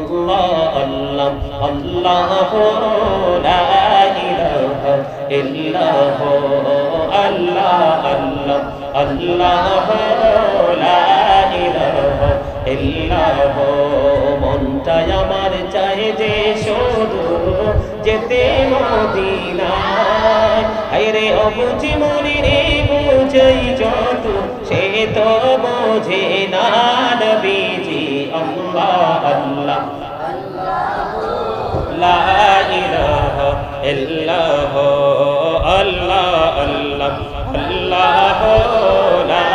আল্লাহ আল্লাহ আল্লাহ লা ইলাহা ইল্লাল্লাহ আল্লাহ আল্লাহ আল্লাহ লা ইলাহা ইল্লাল্লাহ মনটাই আমার চাহে যে শুধু যেতে মদিনায় হায়রে অবুঝি মনে রে বুঝাই যত সে তো বোঝে না নবীজি আল্লাহ আল্লাহ লা ইলাহা ইল্লাল্লাহ আল্লাহ আল্লাহ আল্লাহ লা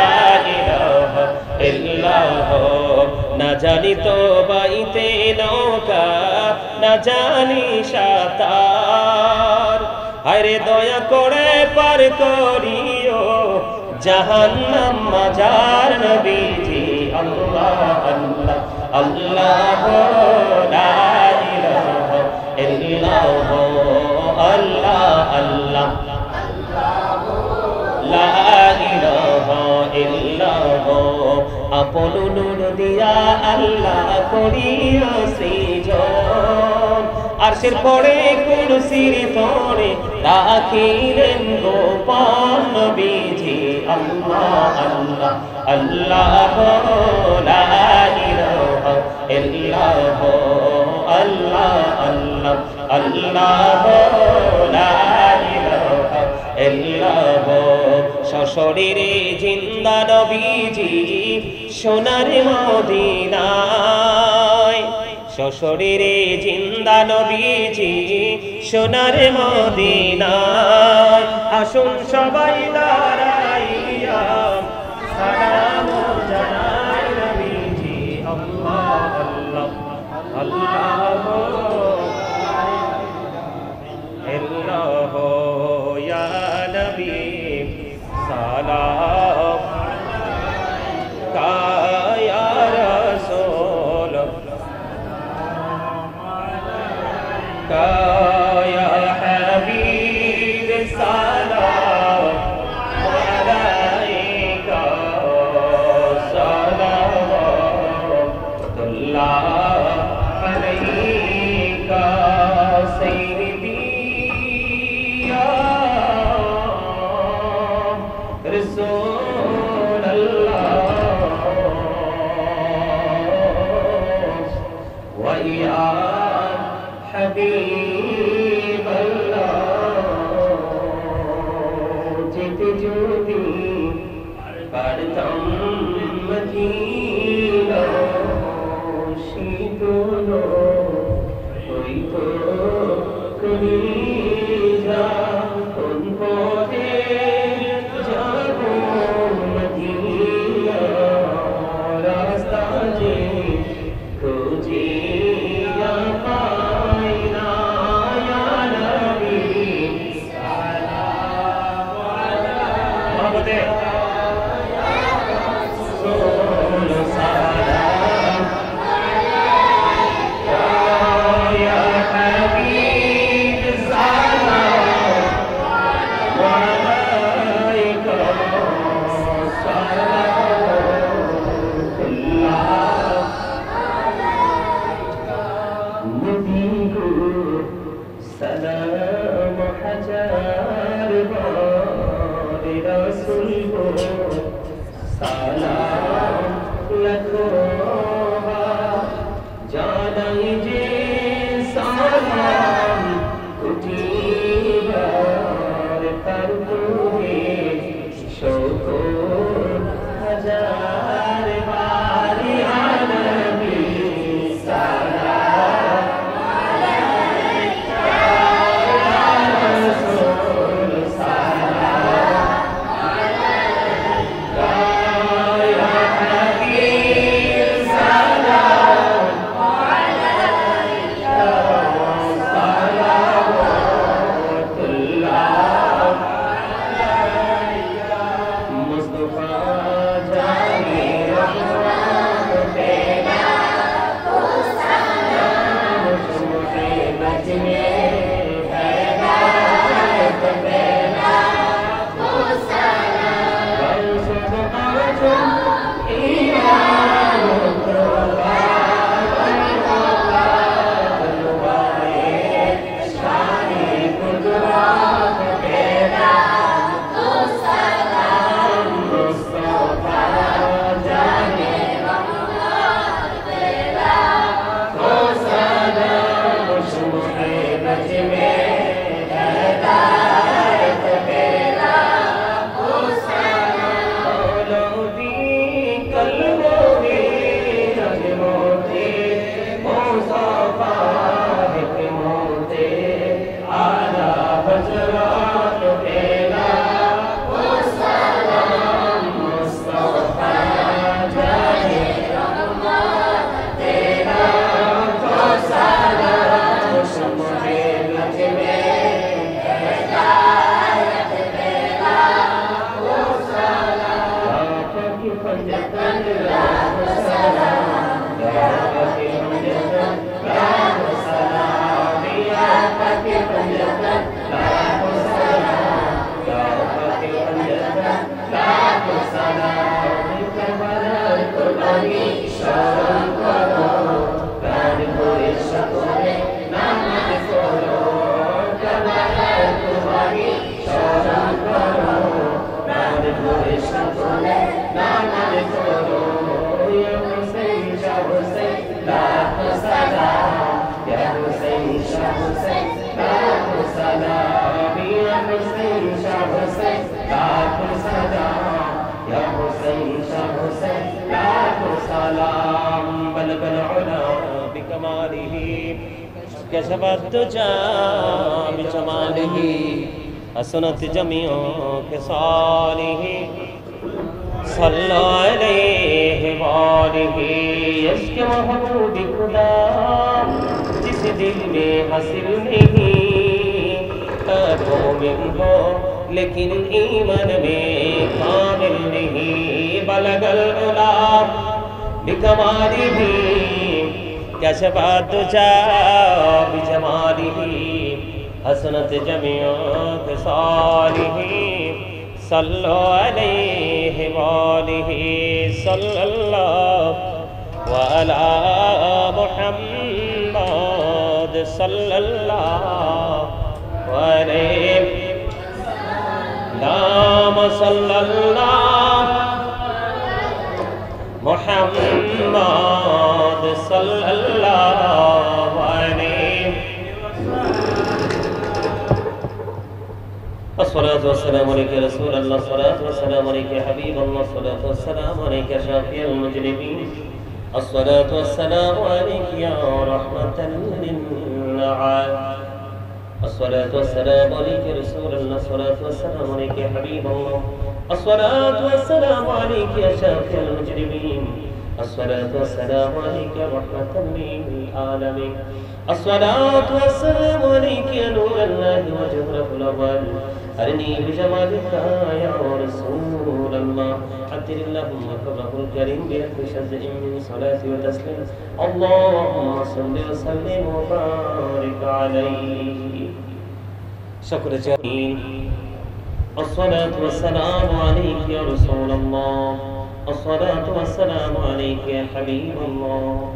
ইলাহা ইল্লাল্লাহ না জানি তো বাইতে নৌকা না জানি সাঁতার হায়রে দয়া করে পার করিও জাহান্নাম মাজার নবীজি আল্লাহ আল্লাহ আল্লাহ লা ইলাহা ইল্লাল্লাহ আল্লাহ আল্লাহ লা ইলাহা ইল্লাল্লাহ আপন নূর দিয়া আল্লাহ করিয়া সৃজন আরশের পরে কুরসির পরে রাখিলেন গোপন নবীজি আল্লাহ আল্লাহ আল্লাহ লা ইলাহা ইল্লাল্লাহ আল্লাহ আল্লাহ আল্লাহ লা ইলাহা ইল্লাল্লাহ সশরীরে জিন্দা নবীজি সোনার মদিনায় সশরীরে জিন্দা নবীজি সোনার মদিনায় আসুন সবাই দাঁড়াইয়া সালাম জানাই নবীজি আল্লাহ আল্লাহ আল্লাহ ইল্লাল্লাহ ইয়া নবী সালাম ইয়া রাসূল ইয়া হাবিব সালাম আলাইকা সালাওয়াতুল্লাহ আলাইকা সাইয়্যিদি ইয়া রাসূলুল্লাহ ওয়া ইয়া হাবিব যেতে যদি পারতাম মদিনা শীতল হইতো কলিজা কোন পথে যাব মদিনা রাস্তা যে খুঁজিয়া পাই না ইয়া নবী সালাম আলাইকা سلام حجار بار رسول کو سلام لکھو جانائی جے سلام کٹی بار پر تمہیں شکر ہزار بار یا نبی سلام सलाम या हुसैन शाह हुसैन लाखों सलाम या हुसैन शाह हुसैन लाखों सलाम या हुसैन शाह हुसैन लाखों सलाम बलगल उला बिकमालिही كشف الدجى بجماله حسنت جميع خصاله صلى عليه وآله عشق محبوب خدا جس دل میں حاصل نہیں مومن ہو لیکن ایمان میں کامل نہیں بلغ العلا بکمالہ كشف الدجى بجماله حسنت جميع خصاله صلوا عليه وآله صلى الله وعلى محمد صلى الله عليه اللهم صلى الله محمد صلى الله عليه الصلاة والسلام عليك يا رسول الله الصلاة والسلام عليك يا حبيب الله الصلاة والسلام عليك يا شافي المجرمين الصلاة والسلام عليك يا رحمة للعالمين الصلاة والسلام عليك يا رسول الله الصلاة والسلام عليك يا حبيب الله الصلاة والسلام عليك يا شافي المجرمين الصلاة والسلام عليك يا رحمة للعالمين الصلاة والسلام عليك يا نور الله وجهره الأول أرني بجمالك يا رسول الله عطر اللهم قبره الكريم بألف شزء من صلاة وتسليم اللهم صل وسلم وبارك عليه شكر جميل الصلاة والسلام عليك يا رسول الله الصلاة والسلام عليك يا حبيب الله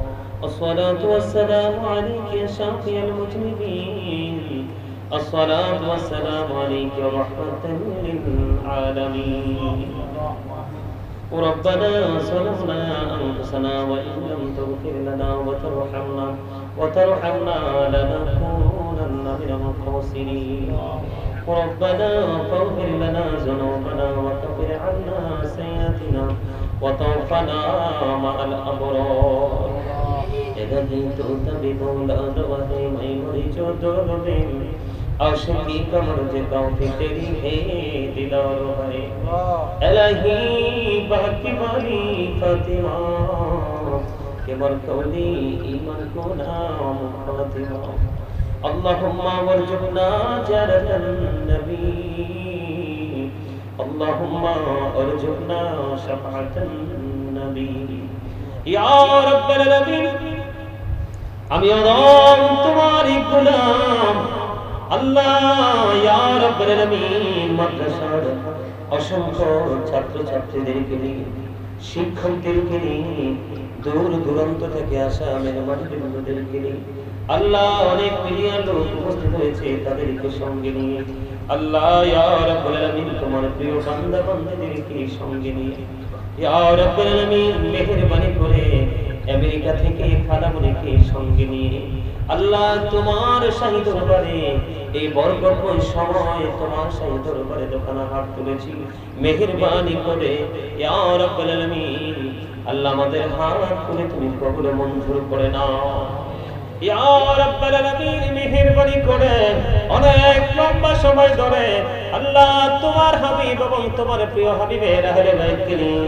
الصلاة والسلام عليك يا شافي المذنبين الصلاة والسلام عليك يا رحمة للعالمين ربنا ظلمنا أنفسنا وإن لم تغفر لنا وترحمنا لنكونن من الخاسرين ربنا فاغفر لنا ذنوبنا وكفر عنا سيئاتنا وتوفنا مع الأبرار إذا جئت بمولاد وهي مرج درب عاشقی کا مرج توفیق تیری ہے دیدار ہے الہی باقی والی فاطمہ کہ مرکولی ایمان کو نام فاطمہ اللهم وارزقنا جارة النبي اللهم ارزقنا شفاعة النبي يا رب العالمين আমি আদম তোমারই গোলাম আল্লাহ ইয়া রাব্বুল আলামিন মাদ্রাসার অসংখ্য ছাত্রছাত্রীদেরকে নিয়ে শিক্ষকদেরকে নিয়ে দূর দূরান্ত থেকে আসা মেহমানদেরকে নিয়ে আল্লাহ অনেক প্রিয় লোক উপস্থিত হয়েছে তাদেরকে সঙ্গে নিয়ে আল্লাহ ইয়া রাব্বুল আলামিন তোমার প্রিয় বান্দা বান্দীদেরকে সঙ্গে নিয়ে ইয়া রাব্বুল আলামিন মেহেরবানি করে আমেরিকা থেকে খালামুনিকে সঙ্গে নিয়ে আল্লাহ তোমার শাহী দরবারে এই বরকতময় সময় তোমার শাহী দরবারে দোকানা হাত তুলেছি মেহেরবানি করে ইয়া রাব্বুল আলামিন আল্লাহ আমাদের হাত তুলে তুমি কবুল মঞ্জুর করে নাও ইয়া রাব্বুল আলামিন মেহেরবানি করে অনেক লম্বা সময় ধরে আল্লাহ তোমার হাবিব এবং তোমার প্রিয় হাবিবের আহলে বাইতকে নিয়ে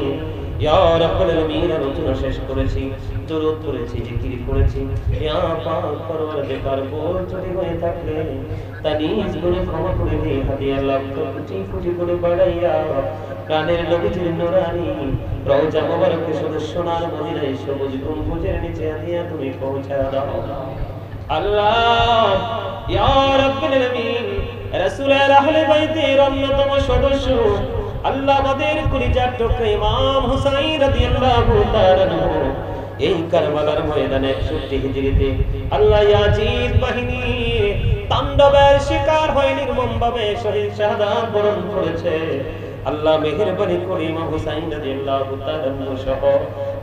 ইয়া রাব্বুল আলামিন আলোচনা শেষ করেছি দরুদ পড়েছি জিকির করেছি ইয়া পাক পরওয়ারদিগার ভুল যদি হয়ে থাকলে তা নিজ গুণে ক্ষমা করে দে হাদিয়া লাভ কোটি কোটি করে বাড়াইয়া কানের নবীজির নূরানি রওজা মুবারকে শুধু সোনার মদিনায় সবুজ গম্বুজের নিচে আনিয়া তুমি পৌঁছা দাও আল্লাহ ইয়া রাব্বুল আলামিন রাসূলের আহলে বাইতের অন্যতম সদস্য আল্লাহ আমাদের কলিজার টুকরা ইমাম হুসাইন রাদিয়াল্লাহু তাআলা আনহু এই কারবালার ময়দানে 61 হিজরিতে আল্লাহ ইয়াজিদ বাহিনী তাণ্ডবের শিকার হয়ে নির্মমভাবে শহীদ শাহাদাত বরণ করেছে আল্লাহ মেহেরবানি করে ইমাম হুসাইন রাদিয়াল্লাহু তাআলা আনহু সহ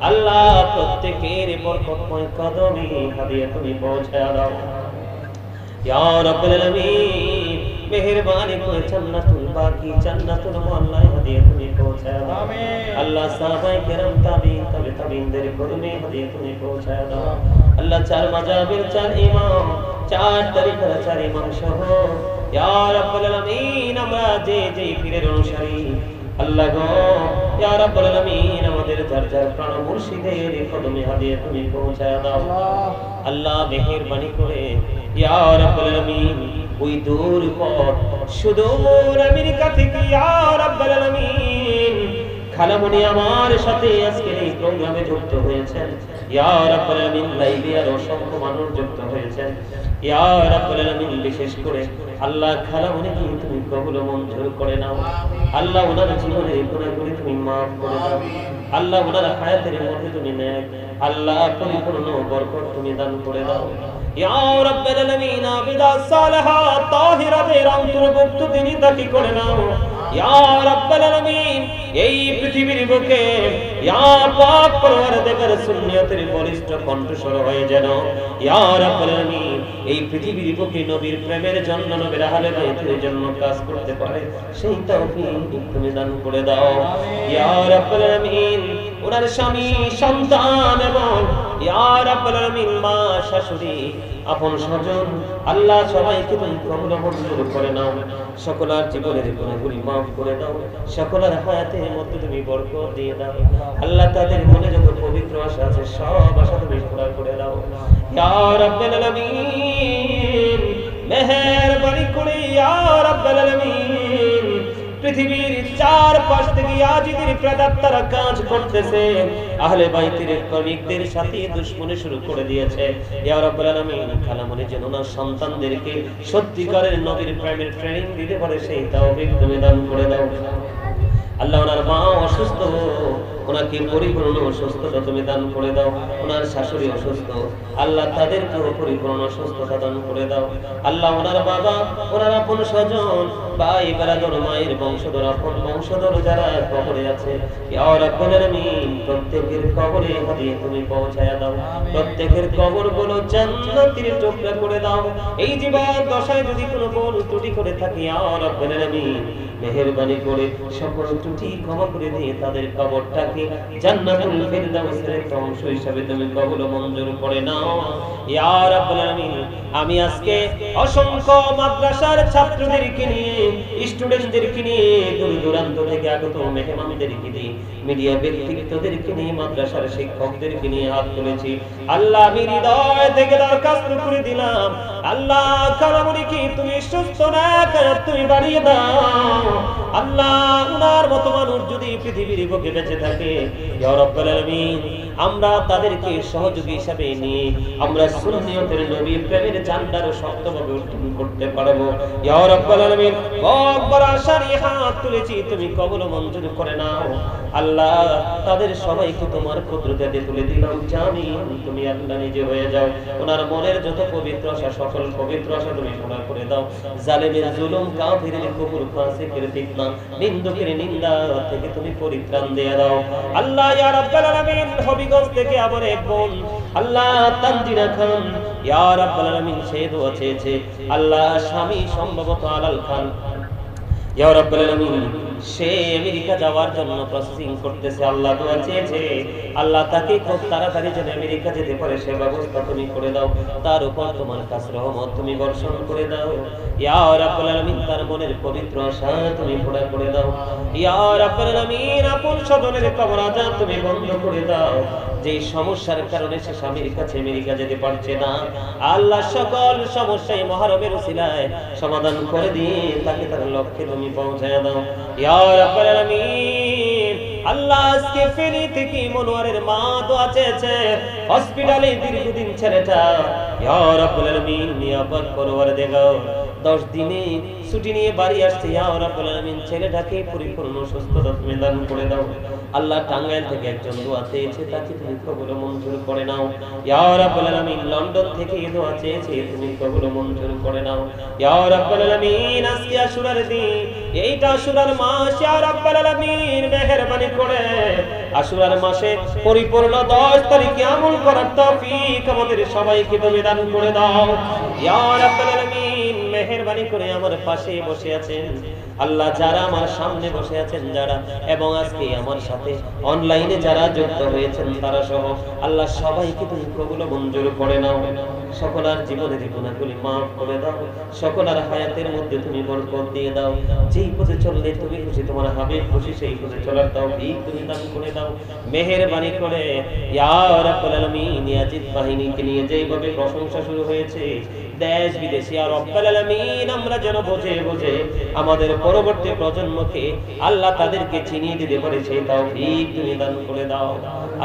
আল্লাহ প্রত্যেকের বরকতময় কদমে হাদিয়া তুমি পৌঁছায় দাও ইয়া রাব্বুল আলামিন মেহেরবানি করে জান্নাতুল বাকি জান্নাতুল মুআল্লায় হাদিয়া তুমি পৌঁছায় দাও আমিন আল্লাহ সাহাবায়ে কেরাম তাবিঈনদের কদমে হাদিয়া তুমি পৌঁছায় দাও আল্লাহ চার মাযহাবের চার ইমাম চার তরিকার চার ইমাম সহ ইয়া রাব্বুল আলামিন আমরা যে পীরের অনুসারী আল্লাহ গো ইয়া রাব্বুল আলামিন আমাদের যার যার প্রাণ মুর্শিদের কদমে হাদিয়া তুমি পৌঁছায় দাও আল্লাহ মেহেরবানি করে ইয়া রাব্বুল আলামিন ওই দূর পথ সুদূর আমেরিকা থেকে ইয়া রাব্বুল আলামিন খালামণি আমার সাথে আজকে এই প্রোগ্রামে যুক্ত হয়েছেন ইয়া রাব্বুল আলামিন লাইভে আর অসংখ্য মানুষ যুক্ত হয়েছেন ইয়া রাব্বুল আলামিন বিশেষ করে আল্লাহ খালামণিকে তুমি কবুল মঞ্জুর করে নাও আল্লাহ ওনার জীবনের গুনাহগুলি তুমি maaf করে দাও আল্লাহ ওনার হায়াতের মধ্যে তুমি নেক আল্লাহ পরিপূর্ণ বরকত তুমি দান করে দাও ইয়া রাব্বুল আলামিন আবিদা সালেহাত তাহিরাদের অন্তর্ভুক্ত তিনি দাকি করে নাও ইয়া রাব্বুল আলামিন এই পৃথিবীর বুকে ইয়া পাক পরওয়ারদিগার সুন্নিয়তের বলিষ্ঠ কণ্ঠস্বর হয়ে যেন ইয়া রাব্বুল আলামিন এই পৃথিবীর বুকে নবীর প্রেমের জন্য নবীর আহলে বাইতের জন্য কাজ করতে পারে সেই তৌফিক তুমি দান করে দাও ইয়া রাব্বুল আলামিন ওনার স্বামী সন্তান এবং ইয়া রাব্বুল আলামিন মা শাশুড়ি আপন স্বজন আল্লাহ সবাইকে তুমি কবুল মঞ্জুর করে নাও সকলের জীবনের গুনাহগুলি maaf করে দাও সকলের হায়াতের মধ্যে তুমি বরকত দিয়ে দাও আল্লাহ তাদের মনে যত পবিত্র আশা আছে সব আশা তুমি পুরা করে দাও ইয়া রাব্বুল আলামিন মেহেরবানি করে ইয়া রাব্বুল আলামিন পৃথিবীর চার পাশ থেকে আজিদের প্রেতাত্মারা কাজ করতেছে আহলে বাইতের কর্মীদের সাথে দুশমনি শুরু করে দিয়েছে ইয়া রাব্বুল আলামিন খালামণি যেন না সন্তানদেরকে সত্যিকারের নবীর প্রেমের ট্রেনিং দিতে পারে সেই তৌফিক তুমি দান করে দাও আল্লাহ ওনার মা অসুস্থ ওনাকে পরিপূর্ণ সুস্থতা তুমি দান করে দাও ওনার শাশুড়ি অসুস্থ আল্লাহ তাদেরকে পরিপূর্ণ সুস্থতা দান করে দাও আল্লাহ ওনার বাবা ওনার আপন স্বজন ভাই বেরাদর মায়ের বংশধর আপন বংশধর যারা কবরে আছে ইয়া রাব্বুল আলামিন প্রত্যেকের কবরে হাদিয়া তুমি পৌঁছায়া দাও প্রত্যেকের কবরগুলো জান্নাতের টুকরা করে দাও এই জীবন দশায় যদি কোনো ভুল ত্রুটি করে থাকি ইয়া রাব্বুল আলামিন মেহেরবানি করে সকল ত্রুটি ক্ষমা করে দিয়ে তাদের কবরটাকে জান্নাতুল ফিরদাউসের একটা অংশ হিসেবে তুমি কবুল মঞ্জুর করে নাও ইয়া রাব্বুল আলামিন আমি আজকে অসংখ্য মাদ্রাসার ছাত্রদেরকে নিয়ে স্টুডেন্টদেরকে নিয়ে দূর দূরান্ত থেকে আগত মেহমানদেরকে নিয়ে মিডিয়া ব্যক্তিত্বদেরকে নিয়ে মাদ্রাসার শিক্ষকদেরকে নিয়ে হাত তুলেছি আল্লাহ আমি হৃদয় থেকে দরখাস্ত করে দিলাম আল্লাহ খালামণিকে তুমি সুস্থ না করে তুমি বাড়িয়ে দাও আল্লাহ উনার মতো মানুষ যদি পৃথিবীর বুকে বেঁচে থাকে ইয়া রাব্বুল আলামিন আমরা তাদেরকে সহযোগী হিসেবে নিয়ে আমরা সুন্নিয়তের নবীর প্রেমের ঝান্ডার শক্তভাবে উত্তোলন করতে পারবো ইয়া রাব্বুল আলামিন বড় আশা নিয়ে হাত তুলেছি তুমি কবুল মঞ্জুর করে নাও আল্লাহ তাদের সবাইকে তোমার কুদরতে তুলে দিলাম জামিন তুমি আল্লাহ নিজে হয়ে যাও ওনার মনের যত পবিত্র আশা সকল পবিত্র আশা তুমি পূর্ণ করে দাও জালেমের জুলুম কাফিরের কুফর ফাসিকের ফিতনা নিন্দুকের নিন্দা থেকে তুমি পরিত্রাণ দিয়ে দাও আল্লাহ ইয়া রাব্বুল আলামিন হবিগঞ্জ থেকে আবার এক বোন আল্লাহ তানজিনা খান ইয়া রাব্বুল আলামিন সে দোয়া চেয়েছে আল্লাহ স্বামী সম্ভবত আলাল খান ইয়া রাব্বুল আলামিন সে আমেরিকা যাওয়ার জন্য প্রসেসিং করতেছে আল্লাহ দোয়া চেয়েছে আল্লাহ তাকে খুব তাড়াতাড়ি যেন আমেরিকা যেতে পারে সে ব্যবস্থা তুমি করে দাও তার উপর তোমার কাছে রহমত তুমি বর্ষণ করে দাও ইয়া রাব্বুল আলামিন তার মনের পবিত্র আশা তুমি পুরা করে দাও ইয়া রাব্বুল আলামিন আপন স্বজনের কবর আযাব তুমি বন্ধ করে দাও যে সমস্যার কারণে সে স্বামীর কাছে আমেরিকা যেতে পারছে না আল্লাহ সকল সমস্যায় মুহররমের উসিলায় সমাধান করে দিয়ে তাকে তার লক্ষ্যে তুমি পৌঁছায় দাও ইয়া রাব্বুল আলামিন আল্লাহ আজকে ফেনী থেকে মনোয়ারের মা দোয়া চেয়েছে হসপিটালে দীর্ঘদিন ছেলেটা ইয়া রাব্বুল আলামিন নিয়ামত পরওয়ারদিগার 10 দিনে ছুটি নিয়ে বাড়ি আসছে ইয়া রাব্বুল আলামিন ছেলেটাকে পরিপূর্ণ সুস্থতা তুমি দান করে দাও আল্লাহ টাঙ্গাইল থেকে একজন দোয়া চেয়েছে তাকে তুমি কবুল মঞ্জুর করে নাও ইয়া রাব্বুল আলামিন লন্ডন থেকে দোয়া চেয়েছে তুমি কবুল মঞ্জুর করে নাও ইয়া রাব্বুল আলামিন আজকে আশুরার দিন এইটা আশুরার মাস ইয়া রাব্বুল আলামিন মেহেরবানি করে আশুরার মাসে পরিপূর্ণ 10 তারিখে আমল করার তৌফিক আমাদের সবাইকে তুমি দান করে দাও ইয়া রাব্বাল আলামিন। মেহেরবানি করে আমার পাশে বসে আছেন আল্লাহ, যারা আমার সামনে বসে আছেন যারা, এবং আজকে আমার সাথে অনলাইনে যারা যুক্ত হয়েছেন তারা সহ আল্লাহ সবাইকে তুমি কবুল মঞ্জুর করে নাও। সকলের জীবনের গুনাহগুলি maaf করে দাও, সকলের হায়াতের মধ্যে তুমি বরকত দিয়ে দাও। যেই পথে চললে তুমি খুশি, তোমার হাবিব খুশি, সেই পথে চলার তৌফিক তুমি দান করে দাও মেহেরবানি করে ইয়া রাব্বুল আলামিন। ইয়াজিদ বাহিনীকে নিয়ে যেইভাবে প্রশংসা শুরু হয়েছে দেশ বিদেশে, ইয়া রাব্বুল আলামিন, আমরা যেন বুঝে বুঝে আমাদের পরবর্তী প্রজন্মকে আল্লাহ তাদেরকে চিনিয়ে দিতে পারে সেই তৌফিক তুমি দান করে দাও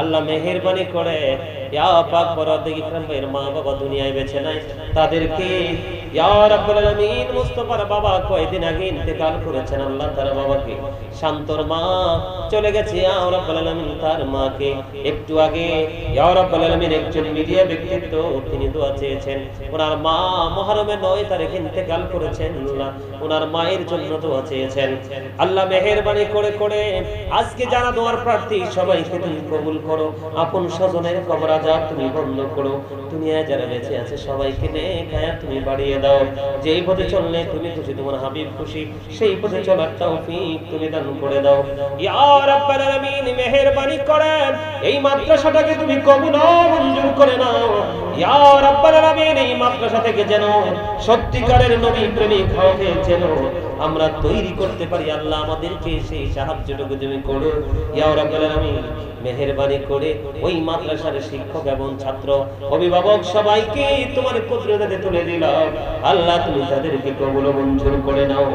আল্লাহ। মেহেরবানি করে ইয়া পাক পরওয়ারদিগার ইকরামের মা বাবা দুনিয়ায় বেঁচে নাই, তাদেরকে ইয়া রাব্বুল আলামিন, মুস্তাফার বাবা কয়েকদিন আগে ইন্তেকাল করেছেন আল্লাহ, তার বাবাকে, শান্তর মা চলে গেছে ইয়া রাব্বুল আলামিন, তার মাকে একটু আগে ইয়া রাব্বুল আলামিন একজন মিডিয়া ব্যক্তিত্ব তিনি দোয়া চেয়েছেন, ওনার মা মুহররমের 9 তারিখে ইন্তেকাল করেছেন আল্লাহ, ওনার মায়ের জন্য দোয়া চেয়েছেন আল্লাহ। মেহেরবানি করে করে আজকে যারা দোয়ার প্রার্থী সবাইকে তুমি কবুল করো, আপন স্বজনের কবর আযাব তুমি বন্ধ করো, দুনিয়ায় যারা বেঁচে আছে সবাইকে নেক হায়াত তুমি বাড়িয়ে দাও। যেই পথে চললে তুমি খুশি, তোমার হাবিব খুশি, সেই পথে চলার তৌফিক তুমি দান করে দাও ইয়া রাব্বাল আলামিন। মেহেরবানি করে এই মাদ্রাসাটাকে তুমি কবুল মঞ্জুর করে নাও ইয়া রাব্বাল আলামিন। এই মাদ্রাসা থেকে যেন সত্যিকারের নবী প্রেমিক হয়ে যেন আমরা তৈরি করতে পারি আল্লাহ, আমাদেরকে সেই সাহায্যটুকু তুমি করো ইয়া রাব্বাল আলামিন। মেহেরবানি করে ওই মাদ্রাসার শিক্ষক এবং ছাত্র অভিভাবক সবাইকে তোমার কুদরতে তুলে দিলাম আল্লাহ, তুমি তাদেরকে কবুল মঞ্জুর করে নাও।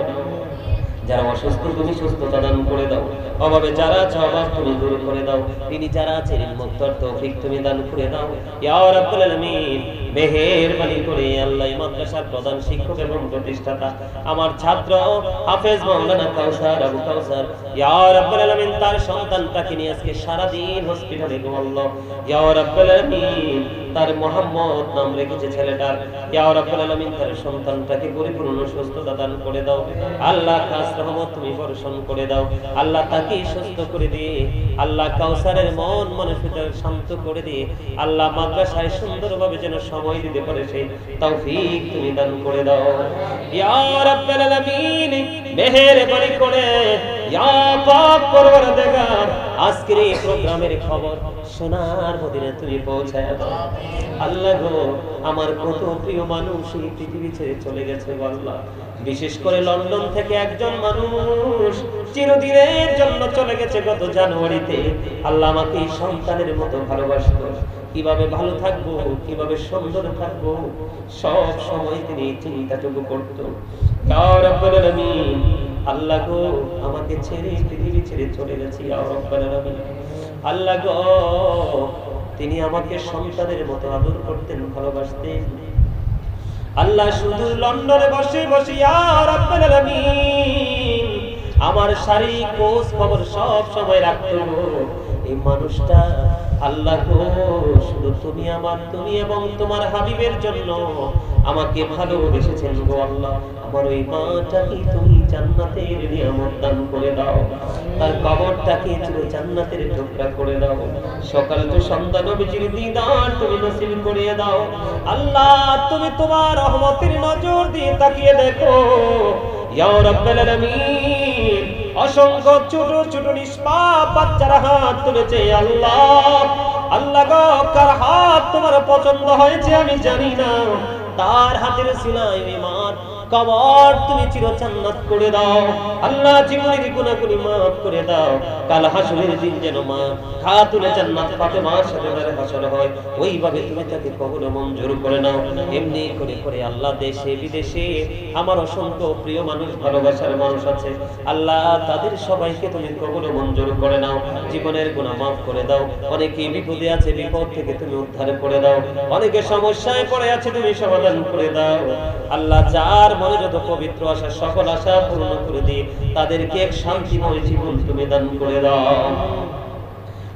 যারা অসুস্থ তুমি সুস্থতা দান করে দাও, অভাবে যারা আছে অভাব তুমি দূর করে দাও, তিনি যারা আছেন মুক্তর তৌফিক তুমি দান করে দাও ইয়া রাব্বুল আলামিন। মেহেরবানি করে আল্লাহ এই মাদ্রাসার প্রধান শিক্ষক এবং প্রতিষ্ঠাতা আমার ছাত্র হাফেজ মাওলানা কাউসার আবু কাউসার ইয়া রাব্বুল আলামিন, তার সন্তানটাকে নিয়ে আজকে সারা দিন হসপিটালে ঘুমালো ইয়া রাব্বুল আলামিন, তার মোহাম্মদ নাম রেখেছে ছেলেটার ইয়া রাব্বুল আলামিন, তার সন্তানটাকে পরিপূর্ণ সুস্থতা দান করে দাও আল্লাহ, খাস রহমত তুমি বর্ষণ করে দাও আল্লাহ, তাকে সুস্থ করে দিয়ে আল্লাহ, কাউসারের মন মানসিকতা শান্ত করে দিয়ে আল্লাহ, মাদ্রাসায় সুন্দরভাবে যেন সময় দিতে পারে সেই তৌফিক তুমি দান করে দাও ইয়া রাব্বুল আলামিন। মেহেরবানি করে ইয়া পাক পরওয়ারদিগার, আজকের এই প্রোগ্রামের খবর সোনার মদিনায় তুমি পৌঁছায় দাও আল্লাহ গো। আমার কত প্রিয় মানুষ এই পৃথিবী ছেড়ে চলে গেছে আল্লাহ, বিশেষ করে লন্ডন থেকে একজন মানুষ চিরদিনের জন্য চলে গেছে গত জানুয়ারিতে আল্লাহ, আমাকে সন্তানের মতো ভালোবাসতো, কিভাবে ভালো থাকবো, কিভাবে সুন্দর থাকবো, সব সময় তিনি চিন্তাটুকু করতো ইয়া রাব্বুল আলামিন। আল্লাহ গো, আমাকে ছেড়ে পৃথিবী ছেড়ে চলে গেছে ইয়া রাব্বুল আলামিন। আল্লাহ গো, তিনি আমাকে সন্তানের মতো আদর করতেন, ভালোবাসতেন আল্লাহ। শুধু লন্ডনে বসে বসে ইয়া রাব্বুল আলামিন আমার শারীরিক খোঁজ খবর সব সময় রাখতো এই মানুষটা আল্লাহ গো। শুধু তুমি আমার, তুমি এবং তোমার হাবিবের জন্য আমাকে ভালোবেসেছেন গো আল্লাহ। আমার ওই মাটাকে তুমি জান্নাতের নিয়ামত দান করে দাও, তার কবরটাকে তুমি জান্নাতের টুকরা করে দাও, সকাল তো সন্ধ্যা নবীজির দিদার তুমি নসিব করে দাও আল্লাহ। তুমি তোমার রহমতের নজর দিয়ে তাকিয়ে দেখো ইয়া রাব্বুল আলামিন। অসংখ্য ছোট ছোট নিষ্পাপ বাচ্চারা হাত তুলেছে আল্লাহ। আল্লাহ গো, কার হাত তোমার পছন্দ হয়েছে আমি জানি না, তার হাতের সিলাই ইমান কবর তুমি চির জান্নাত করে দাও আল্লাহ। জীবনের গুনাহগুলি maaf করে দাও, কাল হাসরের দিন যেন মা খাতুনে জান্নাত ফাতেমার সাথে তার হাসর হয়, ওইভাবে তুমি তাকে কবুল মঞ্জুর করে নাও। এমনি করে করে আল্লাহ, দেশে বিদেশে আমার অসংখ্য প্রিয় মানুষ, ভালোবাসার মানুষ আছে আল্লাহ, তাদের সবাইকে তুমি কবুল মঞ্জুর করে নাও, জীবনের গুনাহ maaf করে দাও। অনেকে বিপদে আছে, বিপদ থেকে তুমি উদ্ধার করে দাও, অনেকে সমস্যায় পড়ে আছে তুমি সমাধান করে দাও আল্লাহ। যার মনে যত পবিত্র আশা সকল আশা পূর্ণ করে দিয়ে তাদেরকে এক শান্তিময় জীবন তুমি দান করে দাও।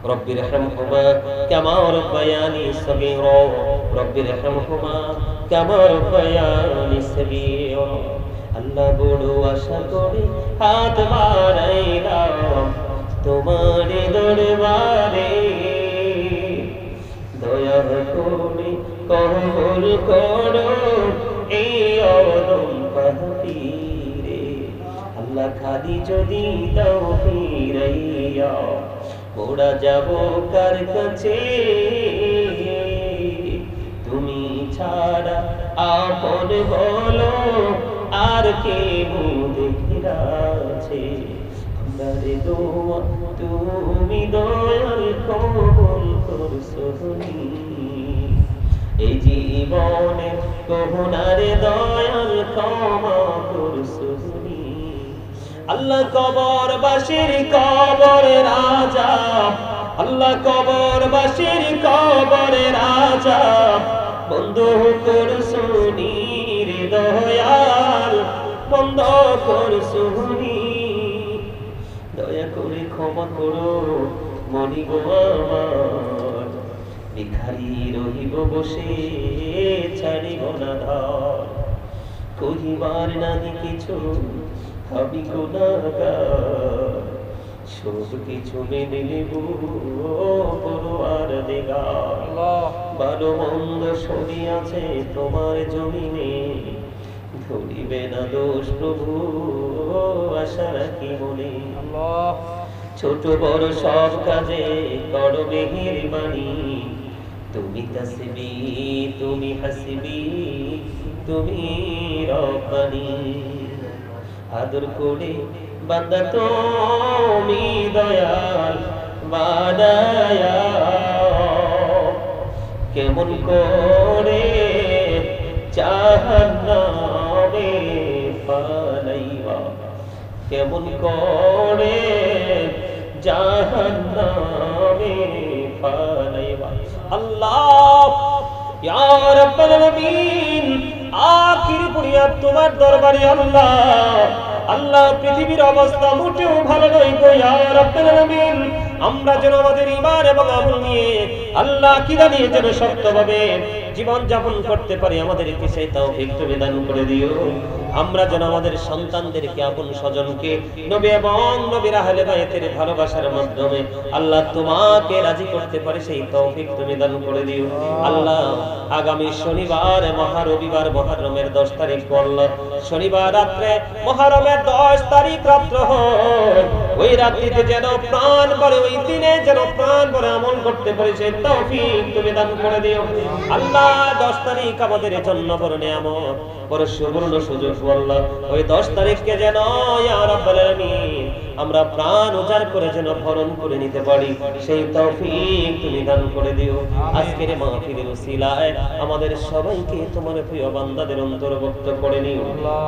রব্বির রহমহুমা কামা রাব্বায়ানি সগীরা, রব্বির রহমহুমা কামা রাব্বায়ানি সগীরা। আল্লাহ বড় আশা করে হাত বাড়াইলাম, তোমার দরবারে, দয়া করে কবুল করো এই অদম পাপীরে। আল্লাহ খালি যদি দাও ফিরাইয়া, ওরা যাব কার কাছে, তুমি ছাড়া আপন বলো আর কে মুদের আছে। আমরারে দোয়া তুমি দয়াল কবুল করছো, এই জীবনে কবুনারে দয়াল ক্ষমা করছো। আল্লাহ কবরবাসীর কবরে রাজা, আল্লাহ কবরবাসীর কবরে রাজা, বন্ধ করছো রে দয়াল, বন্ধ করছো। দয়া করে ক্ষমা করো মনি গো আমার, ভিখারি রহিব বসে ছাড়িব না ধার। কহিবার নাহি কিছু আমি গুনাহগার, সব কিছু মেনে নেব পরওয়ারদিগার। ভালো মন্দ সবই আছে তোমার জমিনে, ধরিবে না দোষ প্রভু আশা রাখি মনে। ছোট বড় সব কাজে করো মেহেরবানি, তুমি তাসবি তুমি হাসবি তুমি রব্বানি। আদর করে বান্দা তুমি দয়াল বানায়া, কেমন করে জাহান্নামে ফালাইবা, কেমন করে জাহান্নামে ফালাইবা। আল্লাহ ইয়া রাব্বাল আলামিন, আখির বুনিয়াদ তোমার দরবারে আল্লাহ। আল্লাহ পৃথিবীর অবস্থা মোটেও ভালো নয় গো ইয়া রাব্বাল আলামিন। আমরা যেন আমাদের ঈমান এবং আমল নিয়ে আল্লাহ কিরা নিয়ে যেন শক্তভাবে জীবন যাপন করতে পারি, আমাদেরকে সেই তৌফিক তুমি দান করে দিও। আমরা যেন আমাদের সন্তানদেরকে আপন স্বজনকে নবী এবং নবীর আহলে বাইতের ভালোবাসার মাধ্যমে আল্লাহ তোমাকে রাজি করতে পারে, সেই তৌফিক তুমি দান করে দিও। আল্লাহ আগামী শনিবার মহারবিবার মুহররমের 10 তারিখ আল্লাহ শনিবার রাতে মুহররমের 10 তারিখ রাত্র হয়, ওই রাত্রিতে যেন প্রাণ ভরে, ওই দিনে যেন প্রাণ ভরে আমল করতে পারি, সেই তৌফিক তুমি দান করে দিও। আল্লাহ 10 তারিখ আমাদের জন্য বড় নিয়ামত, বড় সুবর্ণ সুযোগ আল্লাহ। ওই 10 তারিখকে যেন ইয়া রাব্বাল আলামিন আমরা প্রাণ উজাড় করে যেন ভরণ করে নিতে পারি, সেই তৌফিক তুমি দান করে দিও। আজকের মাহফিলের উসিলায় আমাদের সবাইকে তোমার প্রিয় বান্দাদের অন্তর্ভুক্ত করে নিও।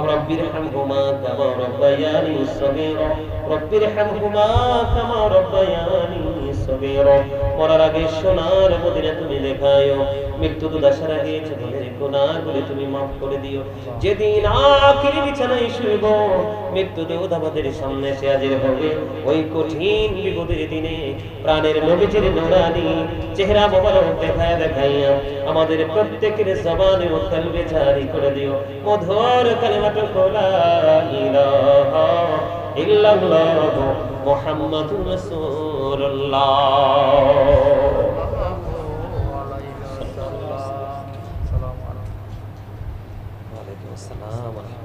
রব্বির হামহুমা কামা রব্বায়ানি সগীরা, রব্বির হামহুমা কামা রব্বায়ানি সগীরা। মরার আগে সোনার মদিনা তুমি দেখায়ো, মৃত্যু দুদাসার আগে জীবনের গুনাহগুলো তুমি মাফ করে দিও। যেদিন আখির বিছানায় শুইব, মৃত্যু দূত আমাদের সামনে এসে হাজির হবে, ওই কঠিন বিপদের দিনে প্রাণের নবীজির নূরানি চেহারা মোবারক দেখাইয়া আমাদের প্রত্যেকের জবানে ও কলবে জারি করে দিও মধুর কালিমাতুল লা ইলাহা ইল্লাল্লাহ মুহাম্মাদুর রাসূলুল্লাহ। ওয়া আলাইকুম আসসালাম।